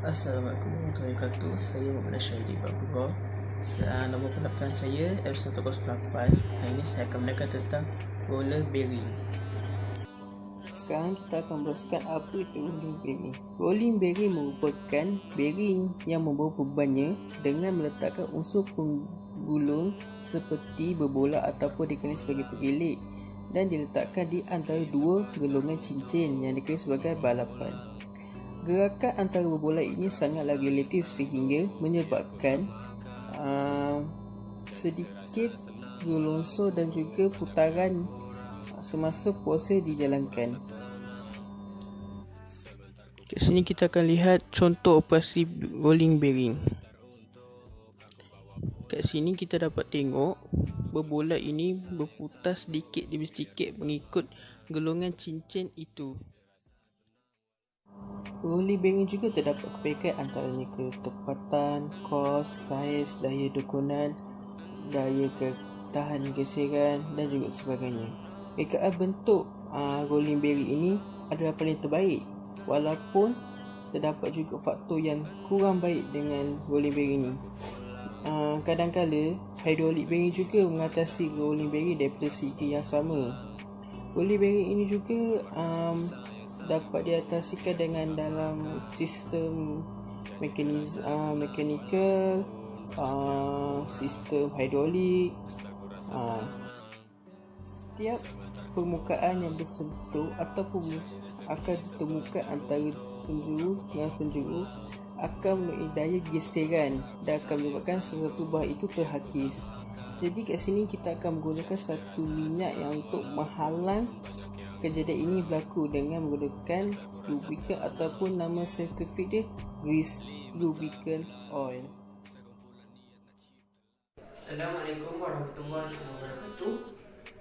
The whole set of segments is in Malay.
Assalamualaikum warahmatullahi wabarakatuh. Saya Muhammad Syahidi Babullah. Nombor pendaftaran saya F108. Hari ini saya akan menerangkan tentang roller bearing. Sekarang kita akan beruskan apa itu rolling bearing. Rolling bearing merupakan bearing yang membawa bebannya dengan meletakkan unsur penggulung seperti berbola ataupun dikenali sebagai pegelik dan diletakkan di antara dua gelongan cincin yang dikenali sebagai balapan. Gerakan antara berbola ini sangatlah relatif sehingga menyebabkan sedikit gelongsor dan juga putaran semasa proses dijalankan. Kat sini kita akan lihat contoh operasi rolling bearing. Kat sini kita dapat tengok berbola ini berputar sedikit demi sedikit mengikut gelongan cincin itu. Rolling bearing juga terdapat kebaikan antaranya ketepatan, kos, saiz, daya dukungan, daya tahan geseran dan juga sebagainya. Rekaan bentuk rolling bearing ini adalah paling terbaik, walaupun terdapat juga faktor yang kurang baik dengan rolling bearing ini. Kadang-kala hydraulic bearing juga mengatasi rolling bearing daripada segi yang sama. Rolling bearing ini juga dapat diatasikan dengan dalam sistem mekanikal, sistem hidrolik. Setiap permukaan yang bersentuh ataupun akan ditemukan antara penjuru dengan penjuru akan memiliki daya geseran dan akan menyebabkan sesuatu bahan itu terhakis. Jadi kat sini kita akan menggunakan satu minyak yang untuk menghalang kejadian ini berlaku dengan menggunakan lubricant ataupun nama saintifik dia grease lubricant oil. Assalamualaikum warahmatullahi wabarakatuh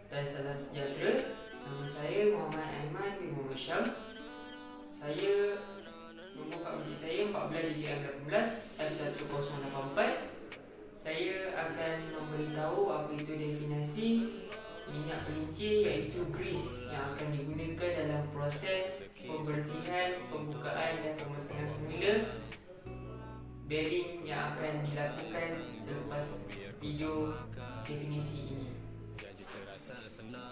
dan salam sejahtera. Nama saya Muhammad Aiman bin Muhammad Syam. Saya nombor kad masjid saya 14 DJM 18 F1084. Saya akan memberitahu apa itu definisi minyak pelincir iaitu grease yang akan digunakan dalam proses pembersihan, pembukaan dan pemasangan semula bearing yang akan dilakukan selepas video definisi ini.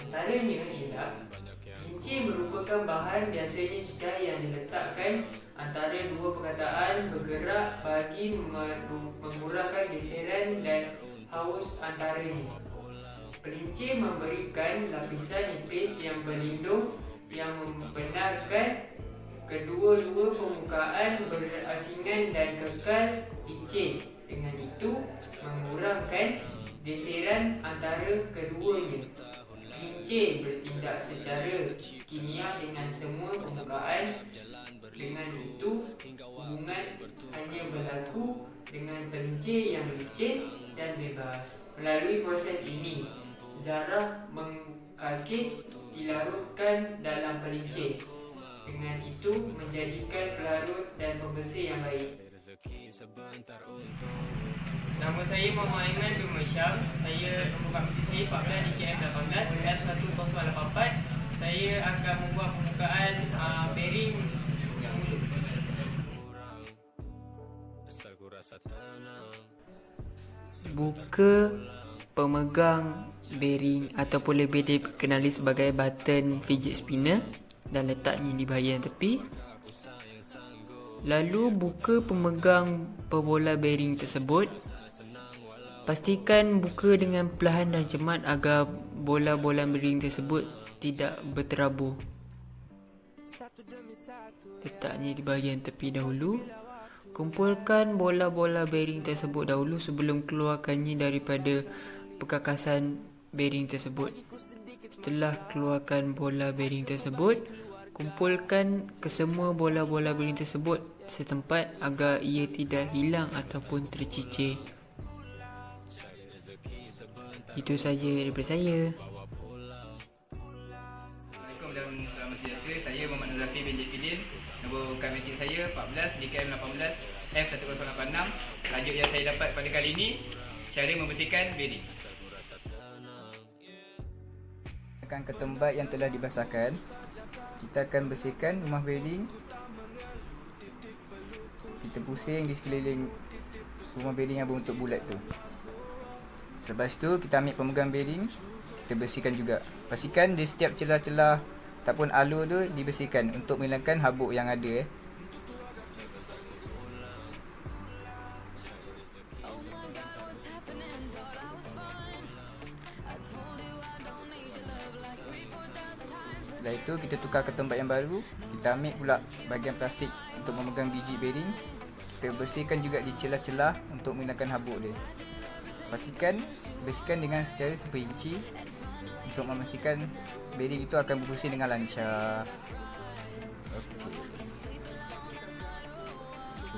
Antaranya ialah pelincir merupakan bahan biasanya sudah yang diletakkan antara dua perkataan bergerak bagi mengurangkan geseran dan haus antaranya. Pelincir memberikan lapisan nipis yang berlindung yang membenarkan kedua-dua permukaan berasingan dan kekal licin. Dengan itu, mengurangkan geseran antara keduanya. Pelincir bertindak secara kimia dengan semua permukaan. Dengan itu, hubungan hanya berlaku dengan pelincir yang licin dan bebas. Melalui proses ini, zarah mengkakis dilarutkan dalam pelincir. Dengan itu menjadikan pelarut dan pembersih yang baik. Nama saya Muhammad Aiman bin Syam. Saya nombor kad masjid saya 14 DKM 18 F1084. Saya akan membuat pembukaan bearing dahulu. Buka pemegang bearing ataupun lebih dikenali sebagai button fidget spinner dan letaknya di bahagian tepi. Lalu buka pemegang pembola bearing tersebut. Pastikan buka dengan perlahan dan cermat agar bola-bola bearing tersebut tidak berterabur. Letaknya di bahagian tepi dahulu. Kumpulkan bola-bola bearing tersebut dahulu sebelum keluarkannya daripada perkakasan bearing tersebut. Setelah keluarkan bola bearing tersebut, kumpulkan kesemua bola-bola bearing tersebut setempat agar ia tidak hilang ataupun tercicir. Itu saja daripada saya. Assalamualaikum dan selamat sejahtera. Saya Muhammad Nazafi bin Jefidin. Nombor kad masjid saya 14 DKM 18 F1086. Tajuk yang saya dapat pada kali ini, cara membersihkan bearing. Tekan ketempat yang telah dibasahkan. Kita akan bersihkan rumah bearing. kita pusing di sekeliling rumah bearing yang berbentuk bulat tu. Selepas tu kita ambil pemegang bearing, kita bersihkan juga. Pastikan di setiap celah-celah ataupun alur tu dibersihkan untuk menghilangkan habuk yang ada. Setelah itu kita tukar ke tempat yang baru. Kita ambil pula bahagian plastik untuk memegang biji bearing. Kita bersihkan juga di celah-celah untuk menghilangkan habuk dia. Bersihkan dengan secara terperinci untuk memastikan bearing itu akan berfungsi dengan lancar. Okey.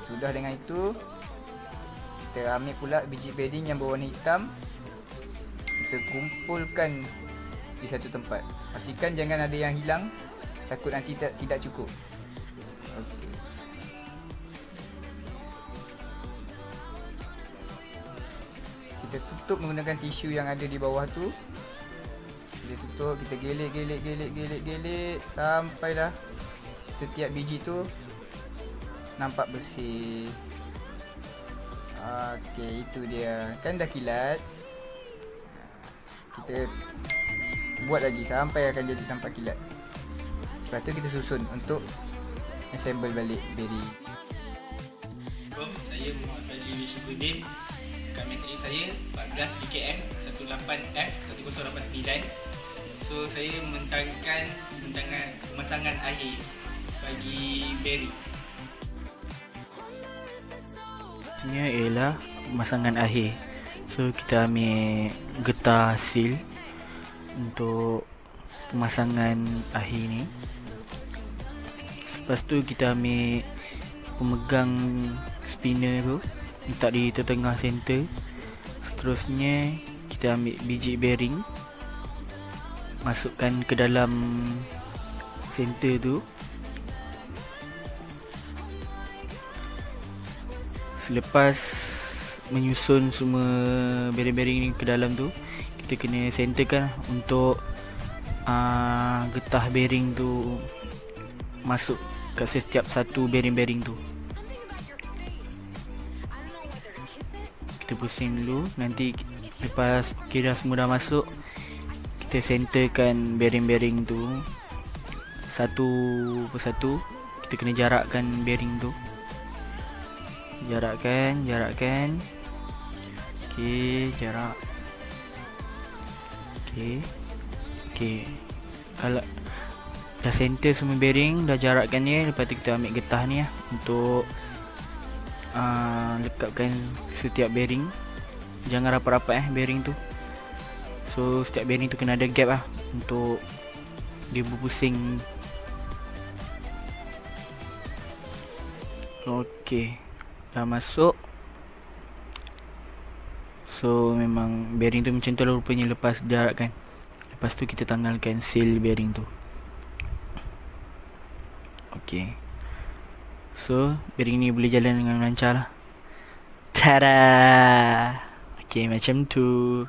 Sesudah dengan itu, kita ambil pula biji bearing yang berwarna hitam. Kita kumpulkan di satu tempat. Pastikan jangan ada yang hilang, takut nanti tidak cukup. Okey. Kita tutup menggunakan tisu yang ada di bawah tu. Kita tutup, kita gelik sampailah setiap biji tu nampak bersih. Okey, itu dia. Kan dah kilat. Kita buat lagi sampai akan jadi nampak kilat. Lepas tu kita susun untuk assemble balik bearing. Saya Muhammad Fadli Syukuddin. Metrik saya 14 DKM 18F1089. So saya membentangkan pemasangan akhir bagi bearing. Maksudnya ialah pemasangan akhir. So kita ambil getah seal untuk pemasangan akhir ni. Lepas tu kita ambil pemegang spinner tu, letak di tengah center. Seterusnya kita ambil biji bearing, masukkan ke dalam center tu. Selepas menyusun semua bearing-bearing ni ke dalam tu, kita kena centerkan untuk getah bearing tu masuk ke setiap satu bearing-bearing tu. Kita pusing dulu. Nanti lepas kira semua dah masuk, kita centerkan bearing-bearing tu satu persatu. Kita kena jarakkan bearing tu. Jarakkan. Okey, jarak. Okey. Kalau dah center semua bearing, dah jarakkan dia, lepas tu kita ambil getah ni untuk lekapkan setiap bearing. Jangan rapat-rapat bearing tu. So setiap bearing tu kena ada gap untuk dia berpusing. Okey, dah masuk. So memang bearing tu macam tu lah rupanya lepas jarakkan. Lepas tu kita tanggalkan seal bearing tu. Okey. So bearing ni boleh jalan dengan lancar lah. Tada. Okey, macam tu.